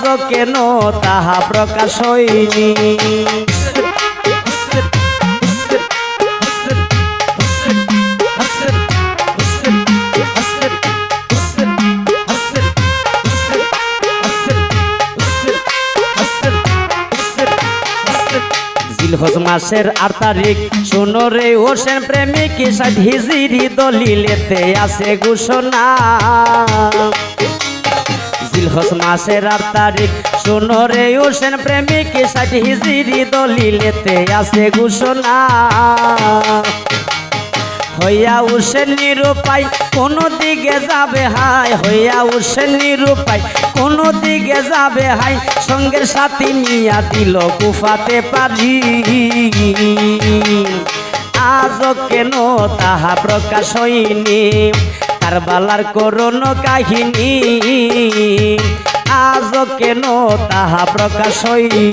আজও কেন তাহা প্রকাশ হয়নি। জিলহজ মাসের 8 তারিখ শোনো রে হোসেন প্রেমিক 60 হিজরি দলিলেতে আছে ঘোষণা। জিলহজ মাসের 8 তারিখ শোনো রে হোসেন প্রেমিক 60 হিজরি দলিলেতে আছে ঘোষণা। হইয়া হোসেন নিরুপায় কোনো দিকে যাবে হাই, হইয়া হোসেন নিরুপায় কোনো দিকে যাবে হাই, সঙ্গের সাথী নিয়া দিল কুফাতে পারি। আজও কেন তাহা প্রকাশ হয়নি, কারবালার করুণ কাহিনী। আজও কেন তাহা প্রকাশ হয়নি।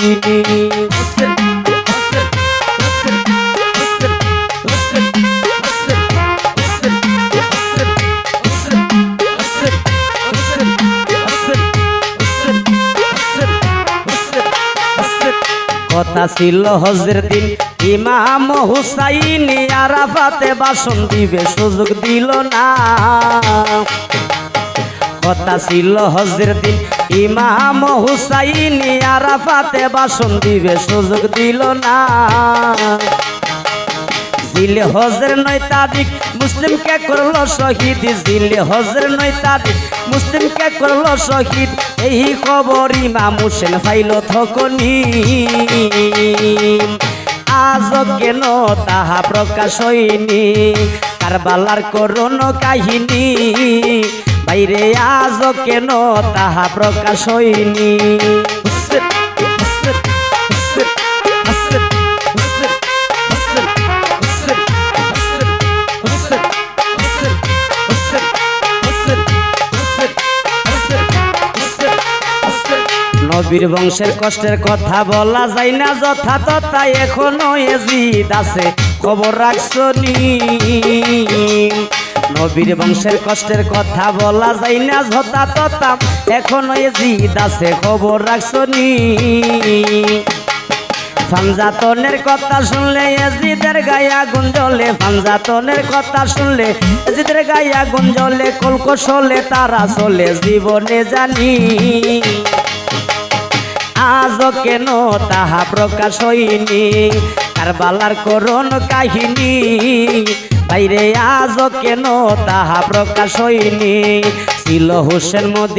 কথা ছিল হজের দিন ইমাম হুসাইন আরাফাতে ভাষণ দিবে সুযোগ দিল না। কথা ছিল হজের দিন ইমাম হুসাইন আরাফাতে ভাষণ দিবে সুযোগ দিল না। জিলে হজের 9 তারিখ মুসলিমকে করলো শহীদ, জিলে হজের 9 তারিখ মুসলিমকে করলো শহীদ। এই খবর ইমাম হোসেন পাইল তখনই। আজও কেন তাহা প্রকাশ হয়নি, কারবালার করুণ কাহিনী। বাইরে আজও কেন তাহা প্রকাশ হয়নি। নবীর বংশের কষ্টের কথা বলা যায় না যথা তথা, এখনো এজিদ আছে খবর রাখছনি। নবীর বংশের কষ্টের কথা বলা যায় না যথা তথা, এখনো এজিদ আছে খবর রাখছনি। ফানজাতনের কথা শুনলে এজিদের গায়ে আগুন জ্বলে, ফানজাতনের কথা শুনলে এজিদের গায়ে আগুন জ্বলে। কলকৌশলে তারা চলে জীবনে জানি। আজও কেন তাহা প্রকাশ হয়নি, কারবালার করুণ কাহিনী। বাইরে আজও কেন তাহা প্রকাশ হয়নি। ছিল হোসেন মদি